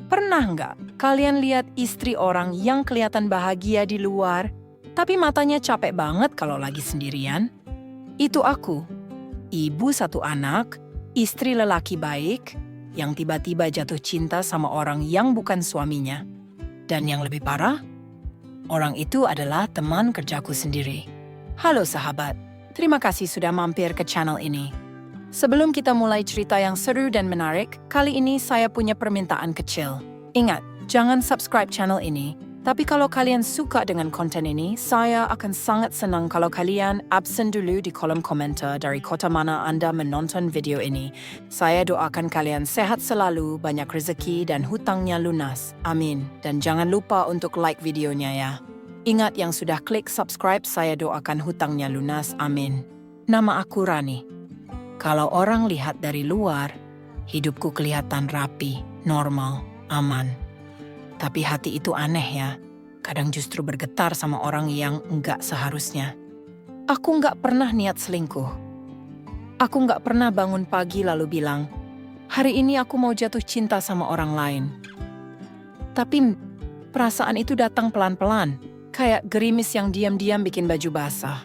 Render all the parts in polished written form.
Pernah nggak kalian lihat istri orang yang kelihatan bahagia di luar, tapi matanya capek banget kalau lagi sendirian? Itu aku, ibu satu anak, istri lelaki baik, yang tiba-tiba jatuh cinta sama orang yang bukan suaminya. Dan yang lebih parah, orang itu adalah teman kerjaku sendiri. Halo sahabat, terima kasih sudah mampir ke channel ini. Sebelum kita mulai cerita yang seru dan menarik, kali ini saya punya permintaan kecil. Ingat, jangan subscribe channel ini. Tapi kalau kalian suka dengan konten ini, saya akan sangat senang kalau kalian absen dulu di kolom komentar dari kota mana Anda menonton video ini. Saya doakan kalian sehat selalu, banyak rezeki dan hutangnya lunas. Amin. Dan jangan lupa untuk like videonya ya. Ingat yang sudah klik subscribe, saya doakan hutangnya lunas. Amin. Nama aku Rani. Kalau orang lihat dari luar, hidupku kelihatan rapi, normal, aman. Tapi hati itu aneh ya, kadang justru bergetar sama orang yang enggak seharusnya. Aku enggak pernah niat selingkuh. Aku enggak pernah bangun pagi lalu bilang, hari ini aku mau jatuh cinta sama orang lain. Tapi perasaan itu datang pelan-pelan, kayak gerimis yang diam-diam bikin baju basah.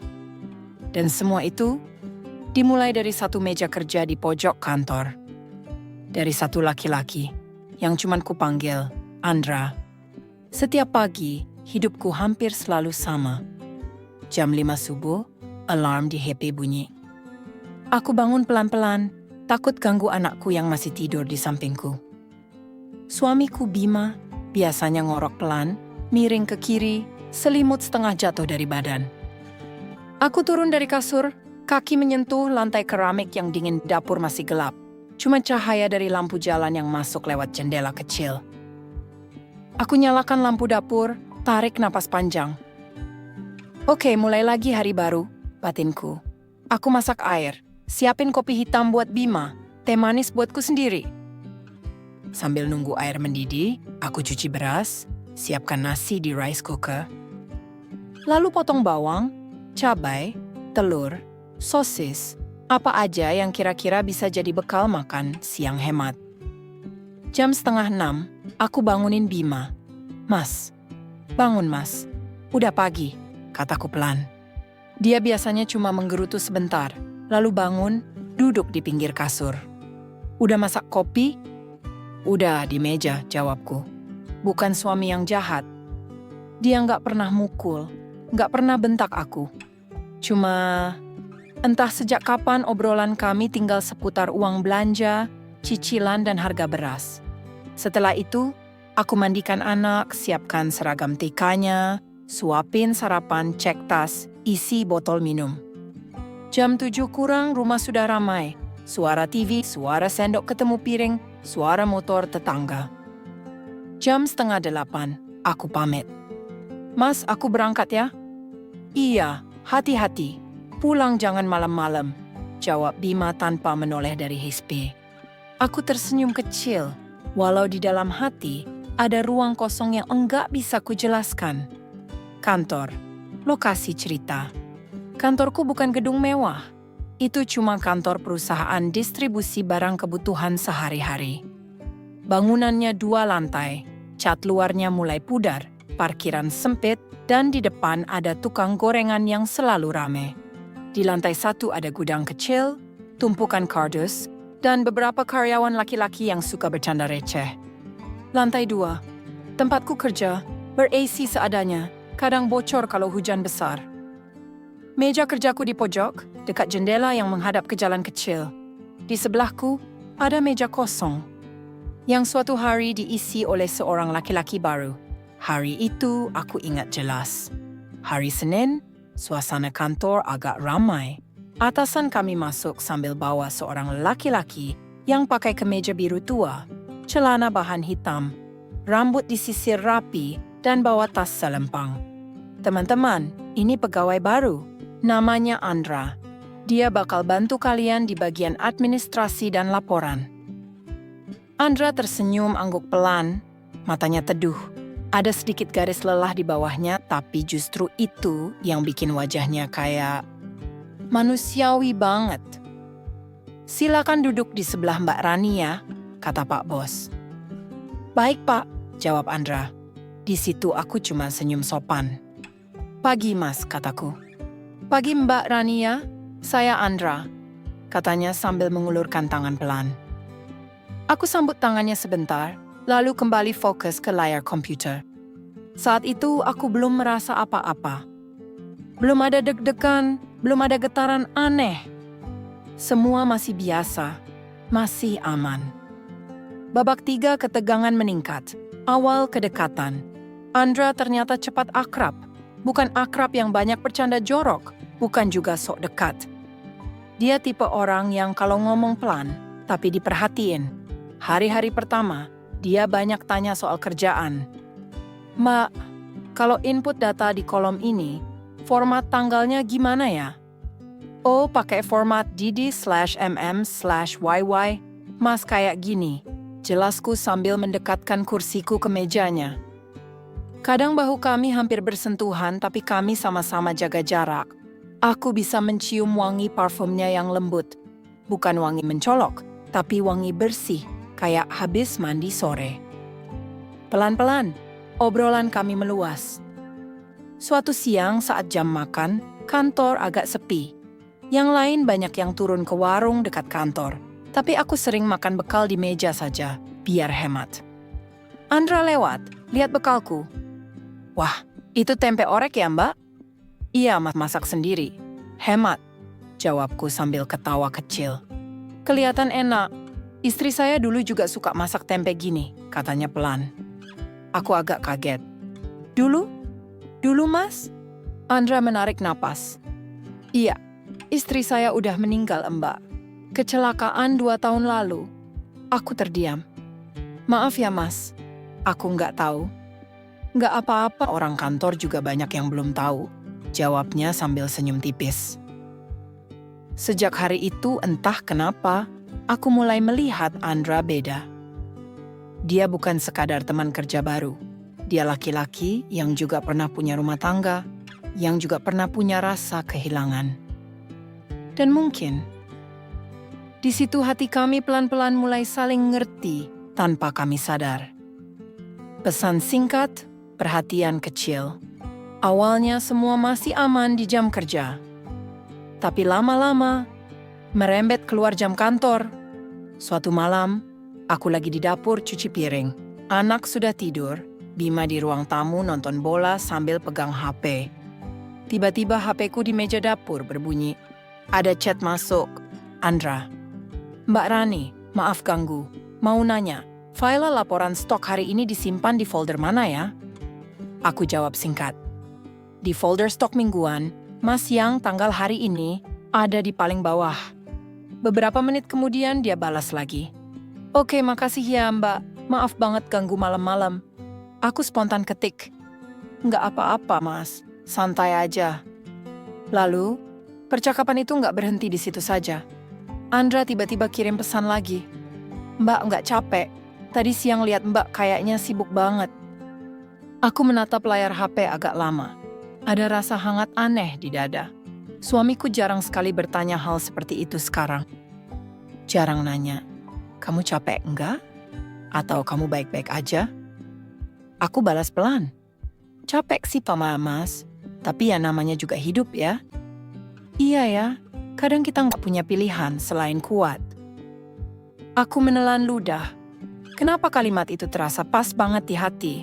Dan semua itu dimulai dari satu meja kerja di pojok kantor. Dari satu laki-laki yang cuman kupanggil Andra. Setiap pagi, hidupku hampir selalu sama. Jam 5 subuh, alarm di HP bunyi. Aku bangun pelan-pelan, takut ganggu anakku yang masih tidur di sampingku. Suamiku Bima biasanya ngorok pelan, miring ke kiri, selimut setengah jatuh dari badan. Aku turun dari kasur, kaki menyentuh lantai keramik yang dingin, dapur masih gelap. Cuma cahaya dari lampu jalan yang masuk lewat jendela kecil. Aku nyalakan lampu dapur, tarik napas panjang. Oke, mulai lagi hari baru, batinku. Aku masak air, siapin kopi hitam buat Bima, teh manis buatku sendiri. Sambil nunggu air mendidih, aku cuci beras, siapkan nasi di rice cooker. Lalu potong bawang, cabai, telur, sosis, apa aja yang kira-kira bisa jadi bekal makan siang hemat. Jam 5:30, aku bangunin Bima. Mas, bangun mas. Udah pagi, kataku pelan. Dia biasanya cuma menggerutu sebentar, lalu bangun, duduk di pinggir kasur. Udah masak kopi? Udah di meja, jawabku. Bukan suami yang jahat. Dia nggak pernah mukul, nggak pernah bentak aku. Cuma entah sejak kapan obrolan kami tinggal seputar uang belanja, cicilan, dan harga beras. Setelah itu, aku mandikan anak, siapkan seragam TK-nya, suapin sarapan, cek tas, isi botol minum. Jam 7 kurang, rumah sudah ramai. Suara TV, suara sendok ketemu piring, suara motor tetangga. Jam 7:30, aku pamit. Mas, aku berangkat ya? Iya, hati-hati. Pulang jangan malam-malam, jawab Bima tanpa menoleh dari HP. Aku tersenyum kecil, walau di dalam hati ada ruang kosong yang enggak bisa kujelaskan. Kantor, lokasi cerita. Kantorku bukan gedung mewah. Itu cuma kantor perusahaan distribusi barang kebutuhan sehari-hari. Bangunannya 2 lantai, cat luarnya mulai pudar, parkiran sempit, dan di depan ada tukang gorengan yang selalu rame. Di lantai 1 ada gudang kecil, tumpukan kardus, dan beberapa karyawan laki-laki yang suka bercanda receh. Lantai 2, tempatku kerja, ber-AC seadanya, kadang bocor kalau hujan besar. Meja kerjaku di pojok, dekat jendela yang menghadap ke jalan kecil. Di sebelahku, ada meja kosong, yang suatu hari diisi oleh seorang laki-laki baru. Hari itu aku ingat jelas. Hari Senin, suasana kantor agak ramai. Atasan kami masuk sambil bawa seorang laki-laki yang pakai kemeja biru tua, celana bahan hitam, rambut disisir rapi, dan bawa tas selempang. Teman-teman, ini pegawai baru. Namanya Andra. Dia bakal bantu kalian di bagian administrasi dan laporan. Andra tersenyum angguk pelan, matanya teduh. Ada sedikit garis lelah di bawahnya, tapi justru itu yang bikin wajahnya kayak manusiawi banget. Silakan duduk di sebelah Mbak Rani ya, kata Pak Bos. Baik, Pak, jawab Andra. Di situ aku cuma senyum sopan. Pagi, Mas, kataku. Pagi, Mbak Rania. Saya Andra, katanya sambil mengulurkan tangan pelan. Aku sambut tangannya sebentar, lalu kembali fokus ke layar komputer. Saat itu aku belum merasa apa-apa. Belum ada deg-degan, belum ada getaran aneh. Semua masih biasa, masih aman. Babak 3 ketegangan meningkat. Awal kedekatan. Andra ternyata cepat akrab. Bukan akrab yang banyak bercanda jorok, bukan juga sok dekat. Dia tipe orang yang kalau ngomong pelan, tapi diperhatiin. Hari-hari pertama, dia banyak tanya soal kerjaan. Mbak, kalau input data di kolom ini, format tanggalnya gimana ya? Oh, pakai format dd/mm/yy. Mas kayak gini, jelasku sambil mendekatkan kursiku ke mejanya. Kadang bahu kami hampir bersentuhan, tapi kami sama-sama jaga jarak. Aku bisa mencium wangi parfumnya yang lembut. Bukan wangi mencolok, tapi wangi bersih, kayak habis mandi sore. Pelan-pelan, obrolan kami meluas. Suatu siang saat jam makan, kantor agak sepi. Yang lain banyak yang turun ke warung dekat kantor. Tapi aku sering makan bekal di meja saja, biar hemat. Andra lewat, lihat bekalku. Wah, itu tempe orek ya, Mbak? Iya, Mas masak sendiri. Hemat, jawabku sambil ketawa kecil. Kelihatan enak. Istri saya dulu juga suka masak tempe gini, katanya pelan. Aku agak kaget. Dulu? Dulu, Mas? Andra menarik napas. Iya, istri saya udah meninggal, Mbak. Kecelakaan 2 tahun lalu. Aku terdiam. Maaf ya, Mas. Aku nggak tahu. Nggak apa-apa, orang kantor juga banyak yang belum tahu. Jawabnya sambil senyum tipis. Sejak hari itu entah kenapa, aku mulai melihat Andra beda. Dia bukan sekadar teman kerja baru. Dia laki-laki yang juga pernah punya rumah tangga, yang juga pernah punya rasa kehilangan. Dan mungkin, di situ hati kami pelan-pelan mulai saling ngerti tanpa kami sadar. Pesan singkat, perhatian kecil. Awalnya semua masih aman di jam kerja. Tapi lama-lama, merembet keluar jam kantor. Suatu malam, aku lagi di dapur cuci piring. Anak sudah tidur, Bima di ruang tamu nonton bola sambil pegang HP. Tiba-tiba HP-ku di meja dapur berbunyi. Ada chat masuk. Andra. Mbak Rani, maaf ganggu. Mau nanya, file laporan stok hari ini disimpan di folder mana ya? Aku jawab singkat. Di folder stok mingguan, Mas Yang tanggal hari ini ada di paling bawah. Beberapa menit kemudian dia balas lagi. Oke, makasih ya Mbak. Maaf banget ganggu malam-malam. Aku spontan ketik. Nggak apa-apa, Mas. Santai aja. Lalu, percakapan itu nggak berhenti di situ saja. Andra tiba-tiba kirim pesan lagi. Mbak nggak capek. Tadi siang lihat Mbak kayaknya sibuk banget. Aku menatap layar HP agak lama. Ada rasa hangat aneh di dada. Suamiku jarang sekali bertanya hal seperti itu sekarang. Jarang nanya, kamu capek enggak? Atau kamu baik-baik aja? Aku balas pelan. Capek sih Pak Mas, tapi ya namanya juga hidup ya. Iya ya, kadang kita nggak punya pilihan selain kuat. Aku menelan ludah. Kenapa kalimat itu terasa pas banget di hati?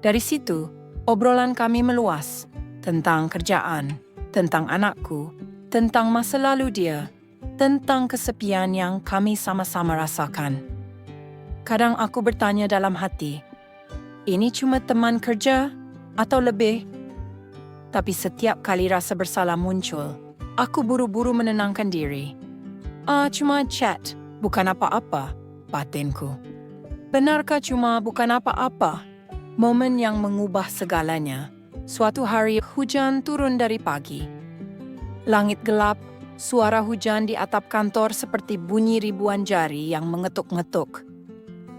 Dari situ, obrolan kami meluas. Tentang kerjaan, tentang anakku, tentang masa lalu dia, tentang kesepian yang kami sama-sama rasakan. Kadang aku bertanya dalam hati, ini cuma teman kerja atau lebih? Tapi setiap kali rasa bersalah muncul, aku buru-buru menenangkan diri. Cuma chat, bukan apa-apa, batinku. Benarkah cuma bukan apa-apa? Momen yang mengubah segalanya. Suatu hari hujan turun dari pagi. Langit gelap, suara hujan di atap kantor seperti bunyi ribuan jari yang mengetuk-ngetuk.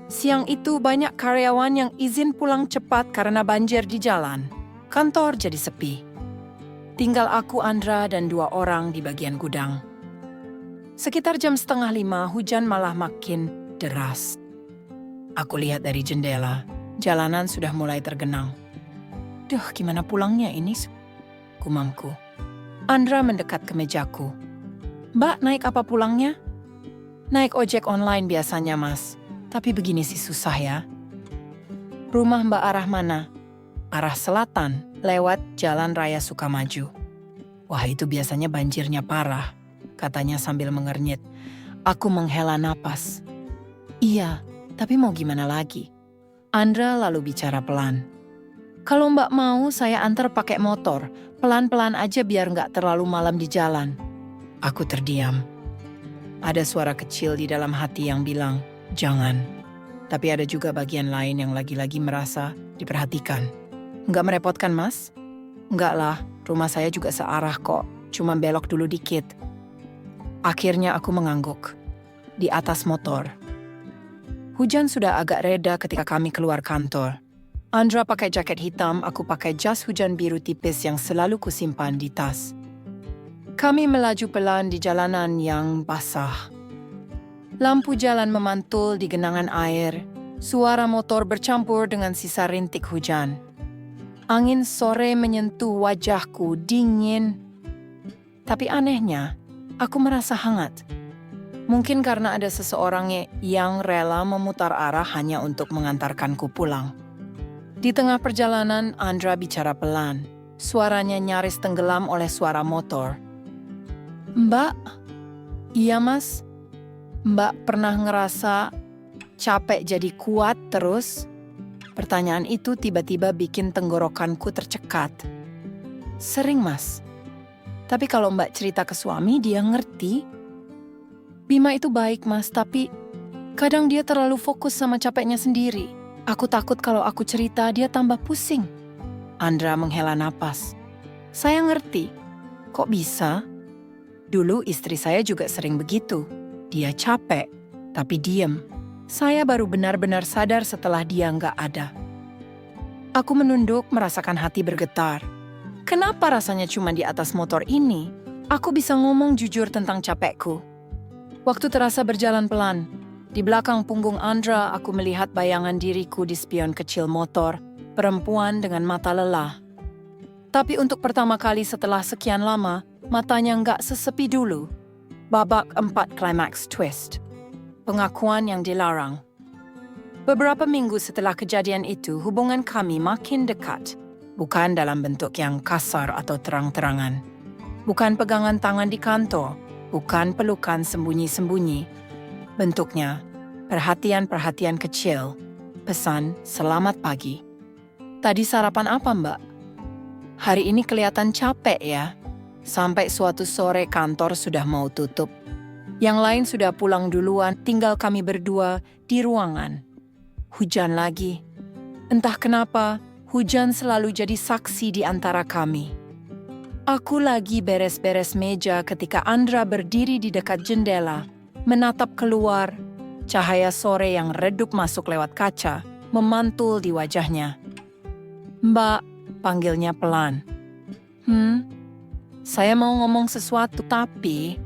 Siang itu banyak karyawan yang izin pulang cepat karena banjir di jalan. Kantor jadi sepi. Tinggal aku, Andra, dan 2 orang di bagian gudang. Sekitar jam 4:30 hujan malah makin deras. Aku lihat dari jendela, jalanan sudah mulai tergenang. Duh, gimana pulangnya ini? Gumamku. Andra mendekat ke mejaku. Mbak, naik apa pulangnya? Naik ojek online biasanya, Mas. Tapi begini sih susah ya. Rumah Mbak arah mana? Arah selatan, lewat Jalan Raya Sukamaju. Wah, itu biasanya banjirnya parah, katanya sambil mengernyit. Aku menghela napas. Iya, tapi mau gimana lagi? Andra lalu bicara pelan. Kalau Mbak mau, saya antar pakai motor. Pelan-pelan aja biar nggak terlalu malam di jalan. Aku terdiam. Ada suara kecil di dalam hati yang bilang, jangan. Tapi ada juga bagian lain yang lagi-lagi merasa diperhatikan. Nggak merepotkan, Mas? Nggak lah, rumah saya juga searah kok. Cuma belok dulu dikit. Akhirnya aku mengangguk. Di atas motor. Hujan sudah agak reda ketika kami keluar kantor. Andra pakai jaket hitam, aku pakai jas hujan biru tipis yang selalu kusimpan di tas. Kami melaju pelan di jalanan yang basah. Lampu jalan memantul di genangan air. Suara motor bercampur dengan sisa rintik hujan. Angin sore menyentuh wajahku dingin. Tapi anehnya, aku merasa hangat. Mungkin karena ada seseorang yang rela memutar arah hanya untuk mengantarkanku pulang. Di tengah perjalanan, Andra bicara pelan. Suaranya nyaris tenggelam oleh suara motor. Mbak? Iya, Mas? Mbak pernah ngerasa capek jadi kuat terus? Pertanyaan itu tiba-tiba bikin tenggorokanku tercekat. Sering, Mas. Tapi kalau Mbak cerita ke suami, dia ngerti. Bima itu baik, Mas, tapi kadang dia terlalu fokus sama capeknya sendiri. Aku takut kalau aku cerita, dia tambah pusing. Andra menghela napas. Saya ngerti. Kok bisa? Dulu istri saya juga sering begitu. Dia capek, tapi diem. Saya baru benar-benar sadar setelah dia nggak ada. Aku menunduk merasakan hati bergetar. Kenapa rasanya cuma di atas motor ini? Aku bisa ngomong jujur tentang capekku. Waktu terasa berjalan pelan. Di belakang punggung Andra, aku melihat bayangan diriku di spion kecil motor, perempuan dengan mata lelah. Tapi untuk pertama kali setelah sekian lama, matanya nggak sesepi dulu. Babak 4 climax twist. Pengakuan yang dilarang. Beberapa minggu setelah kejadian itu, hubungan kami makin dekat. Bukan dalam bentuk yang kasar atau terang-terangan. Bukan pegangan tangan di kantor. Bukan pelukan sembunyi-sembunyi. Bentuknya, perhatian-perhatian kecil. Pesan, selamat pagi. Tadi sarapan apa, Mbak? Hari ini kelihatan capek ya. Sampai suatu sore kantor sudah mau tutup. Yang lain sudah pulang duluan, tinggal kami berdua di ruangan. Hujan lagi. Entah kenapa, hujan selalu jadi saksi di antara kami. Aku lagi beres-beres meja ketika Andra berdiri di dekat jendela, menatap keluar. Cahaya sore yang redup masuk lewat kaca, memantul di wajahnya. Mbak, panggilnya pelan. Saya mau ngomong sesuatu, tapi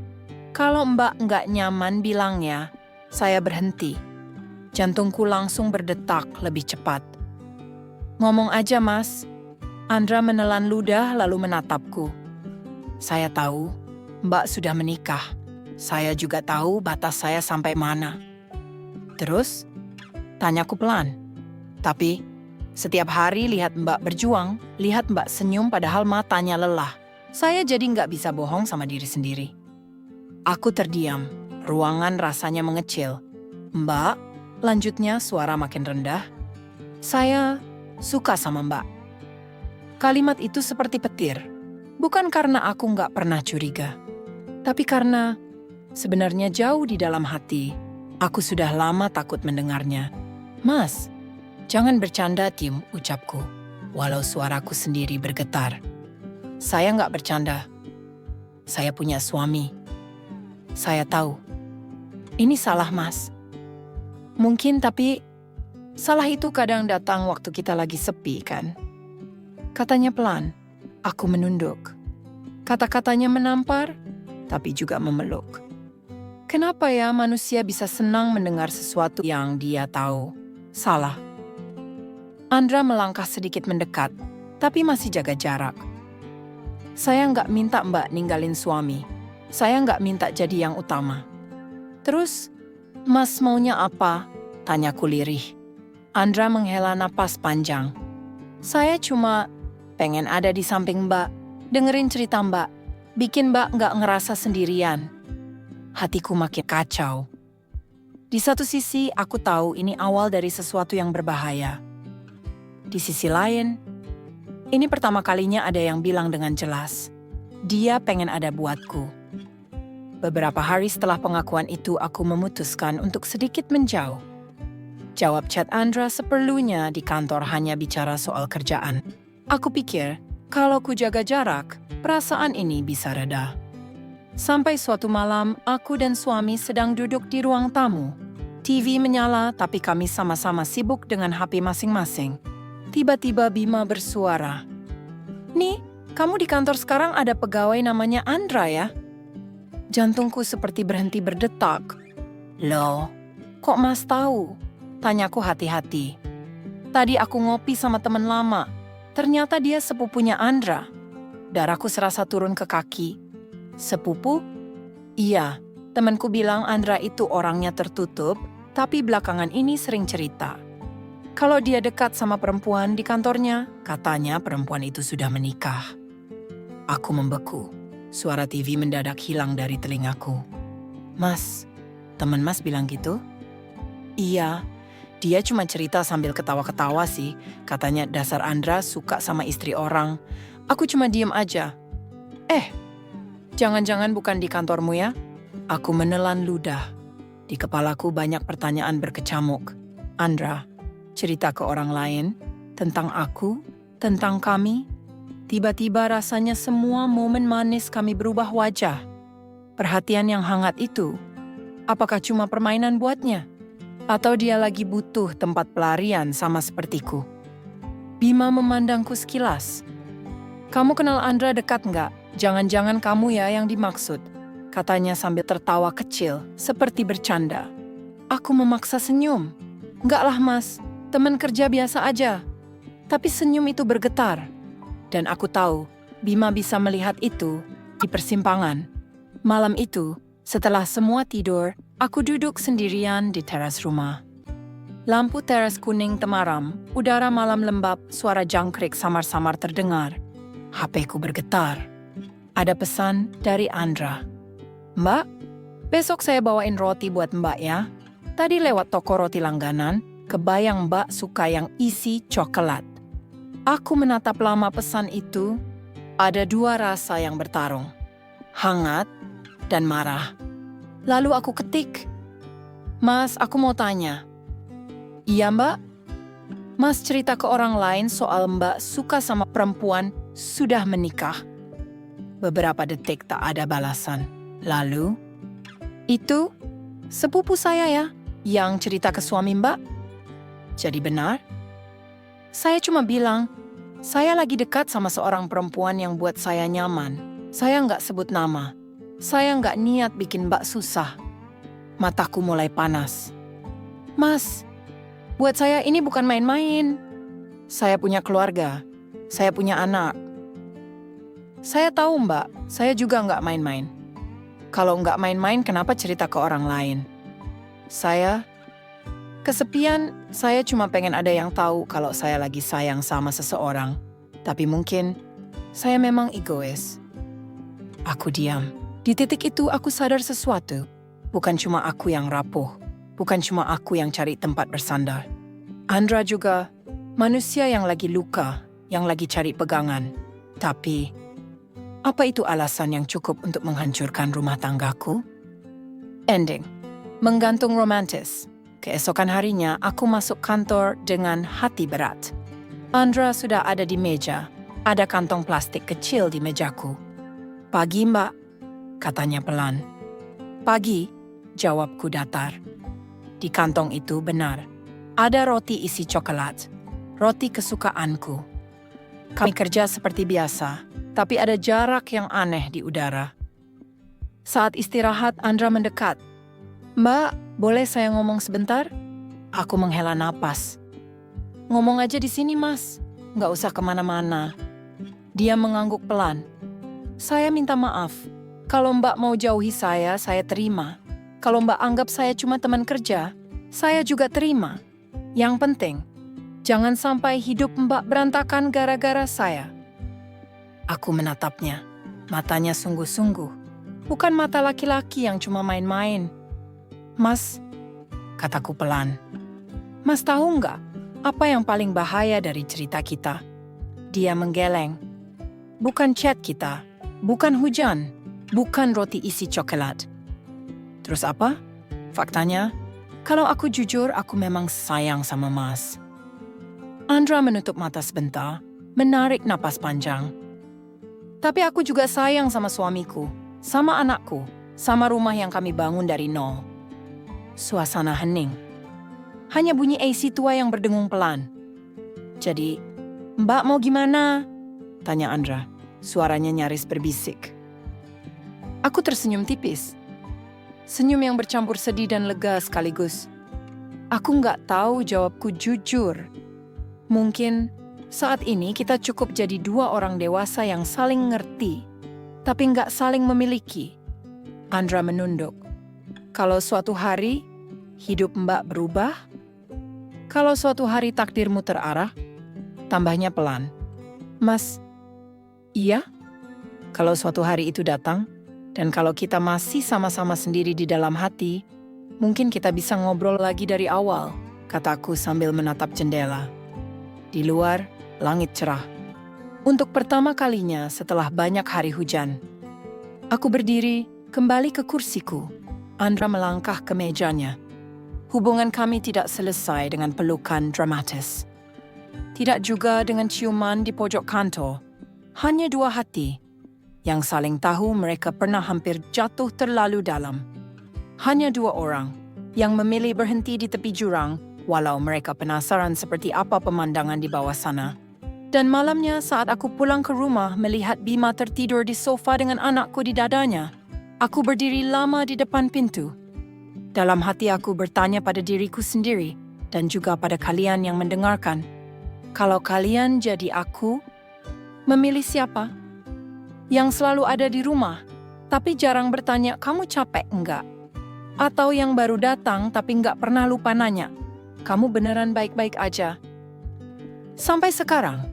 kalau Mbak nggak nyaman bilangnya, saya berhenti. Jantungku langsung berdetak lebih cepat. Ngomong aja, Mas. Andra menelan ludah lalu menatapku. Saya tahu, Mbak sudah menikah. Saya juga tahu batas saya sampai mana. Terus, tanyaku pelan. Tapi, setiap hari lihat Mbak berjuang, lihat Mbak senyum padahal matanya lelah. Saya jadi nggak bisa bohong sama diri sendiri. Aku terdiam, ruangan rasanya mengecil. Mbak, lanjutnya suara makin rendah. Saya suka sama Mbak. Kalimat itu seperti petir. Bukan karena aku nggak pernah curiga. Tapi karena sebenarnya jauh di dalam hati, aku sudah lama takut mendengarnya. Mas, jangan bercanda, Tim, ucapku. Walau suaraku sendiri bergetar. Saya nggak bercanda. Saya punya suami. Saya tahu. Ini salah, Mas. Mungkin, tapi salah itu kadang datang waktu kita lagi sepi, kan? Katanya pelan, aku menunduk. Kata-katanya menampar, tapi juga memeluk. Kenapa ya manusia bisa senang mendengar sesuatu yang dia tahu? Salah. Andra melangkah sedikit mendekat, tapi masih jaga jarak. Saya nggak minta Mbak ninggalin suami. Saya nggak minta jadi yang utama. Terus, Mas maunya apa? Tanyaku lirih. Andra menghela napas panjang. Saya cuma pengen ada di samping Mbak, dengerin cerita Mbak, bikin Mbak nggak ngerasa sendirian. Hatiku makin kacau. Di satu sisi, aku tahu ini awal dari sesuatu yang berbahaya. Di sisi lain, ini pertama kalinya ada yang bilang dengan jelas, dia pengen ada buatku. Beberapa hari setelah pengakuan itu, aku memutuskan untuk sedikit menjauh. Jawab chat Andra seperlunya di kantor hanya bicara soal kerjaan. Aku pikir, kalau ku jaga jarak, perasaan ini bisa reda. Sampai suatu malam, aku dan suami sedang duduk di ruang tamu. TV menyala, tapi kami sama-sama sibuk dengan HP masing-masing. Tiba-tiba Bima bersuara. Nih, kamu di kantor sekarang ada pegawai namanya Andra ya? Jantungku seperti berhenti berdetak. Loh, kok Mas tahu? Tanyaku hati-hati. Tadi aku ngopi sama teman lama. Ternyata dia sepupunya Andra. Darahku serasa turun ke kaki. Sepupu? Iya, temanku bilang Andra itu orangnya tertutup, tapi belakangan ini sering cerita. Kalau dia dekat sama perempuan di kantornya, katanya perempuan itu sudah menikah. Aku membeku. Suara TV mendadak hilang dari telingaku. Mas, teman Mas bilang gitu? Iya, dia cuma cerita sambil ketawa-ketawa sih. Katanya dasar Andra suka sama istri orang. Aku cuma diem aja. Jangan-jangan bukan di kantormu ya? Aku menelan ludah. Di kepalaku banyak pertanyaan berkecamuk. Andra, cerita ke orang lain, tentang aku, tentang kami. Tiba-tiba rasanya semua momen manis kami berubah wajah. Perhatian yang hangat itu, apakah cuma permainan buatnya? Atau dia lagi butuh tempat pelarian sama sepertiku? Bima memandangku sekilas. Kamu kenal Andra dekat nggak? Jangan-jangan kamu ya yang dimaksud. Katanya sambil tertawa kecil, seperti bercanda. Aku memaksa senyum. Enggak lah Mas, teman kerja biasa aja. Tapi senyum itu bergetar. Dan aku tahu, Bima bisa melihat itu di persimpangan. Malam itu, setelah semua tidur, aku duduk sendirian di teras rumah. Lampu teras kuning temaram, udara malam lembab, suara jangkrik samar-samar terdengar. HP-ku bergetar. Ada pesan dari Andra. Mbak, besok saya bawain roti buat Mbak ya. Tadi lewat toko roti langganan, kebayang Mbak suka yang isi coklat. Aku menatap lama pesan itu, ada dua rasa yang bertarung. Hangat dan marah. Lalu aku ketik, Mas, aku mau tanya. Iya Mbak? Mas cerita ke orang lain soal Mbak suka sama perempuan sudah menikah. Beberapa detik tak ada balasan. Lalu, itu sepupu saya ya, yang cerita ke suami Mbak. Jadi benar? Saya cuma bilang, saya lagi dekat sama seorang perempuan yang buat saya nyaman. Saya nggak sebut nama. Saya nggak niat bikin Mbak susah. Mataku mulai panas. Mas, buat saya ini bukan main-main. Saya punya keluarga. Saya punya anak. Saya tahu Mbak, saya juga nggak main-main. Kalau nggak main-main, kenapa cerita ke orang lain? Saya kesepian, saya cuma pengen ada yang tahu kalau saya lagi sayang sama seseorang. Tapi mungkin saya memang egois. Aku diam. Di titik itu aku sadar sesuatu. Bukan cuma aku yang rapuh. Bukan cuma aku yang cari tempat bersandar. Andra juga manusia yang lagi luka, yang lagi cari pegangan. Tapi apa itu alasan yang cukup untuk menghancurkan rumah tanggaku? Ending. Menggantung romantis. Keesokan harinya, aku masuk kantor dengan hati berat. Andra sudah ada di meja. Ada kantong plastik kecil di mejaku. Pagi, Mbak, katanya pelan. Pagi, jawabku datar. Di kantong itu benar. Ada roti isi coklat. Roti kesukaanku. Kami kerja seperti biasa. Tapi ada jarak yang aneh di udara. Saat istirahat, Andra mendekat. Mbak, boleh saya ngomong sebentar? Aku menghela napas. Ngomong aja di sini, Mas. Nggak usah kemana-mana. Dia mengangguk pelan. Saya minta maaf. Kalau Mbak mau jauhi saya terima. Kalau Mbak anggap saya cuma teman kerja, saya juga terima. Yang penting, jangan sampai hidup Mbak berantakan gara-gara saya. Aku menatapnya. Matanya sungguh-sungguh. Bukan mata laki-laki yang cuma main-main. Mas, kataku pelan. Mas tahu nggak apa yang paling bahaya dari cerita kita? Dia menggeleng. Bukan chat kita, bukan hujan, bukan roti isi coklat. Terus apa? Faktanya, kalau aku jujur, aku memang sayang sama Mas. Andra menutup mata sebentar, menarik napas panjang. Tapi aku juga sayang sama suamiku, sama anakku, sama rumah yang kami bangun dari nol. Suasana hening. Hanya bunyi AC tua yang berdengung pelan. Jadi, Mbak mau gimana? Tanya Andra. Suaranya nyaris berbisik. Aku tersenyum tipis. Senyum yang bercampur sedih dan lega sekaligus. Aku nggak tahu jawabku jujur. Mungkin saat ini kita cukup jadi dua orang dewasa yang saling ngerti, tapi nggak saling memiliki. Andra menunduk. Kalau suatu hari hidup Mbak berubah, kalau suatu hari takdirmu terarah, tambahnya pelan. Mas, iya? Kalau suatu hari itu datang, dan kalau kita masih sama-sama sendiri di dalam hati, mungkin kita bisa ngobrol lagi dari awal, kataku sambil menatap jendela. Di luar, langit cerah. Untuk pertama kalinya setelah banyak hari hujan. Aku berdiri, kembali ke kursiku. Andra melangkah ke mejanya. Hubungan kami tidak selesai dengan pelukan dramatis. Tidak juga dengan ciuman di pojok kantor. Hanya dua hati yang saling tahu mereka pernah hampir jatuh terlalu dalam. Hanya dua orang yang memilih berhenti di tepi jurang walau mereka penasaran seperti apa pemandangan di bawah sana. Dan malamnya saat aku pulang ke rumah melihat Bima tertidur di sofa dengan anakku di dadanya, aku berdiri lama di depan pintu. Dalam hati aku bertanya pada diriku sendiri dan juga pada kalian yang mendengarkan, kalau kalian jadi aku, memilih siapa? Yang selalu ada di rumah, tapi jarang bertanya, kamu capek enggak? Atau yang baru datang tapi enggak pernah lupa nanya, kamu beneran baik-baik aja? Sampai sekarang,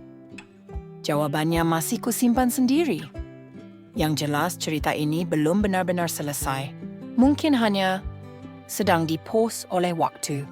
jawabannya masih kusimpan sendiri. Yang jelas cerita ini belum benar-benar selesai. Mungkin hanya sedang di-pause oleh waktu.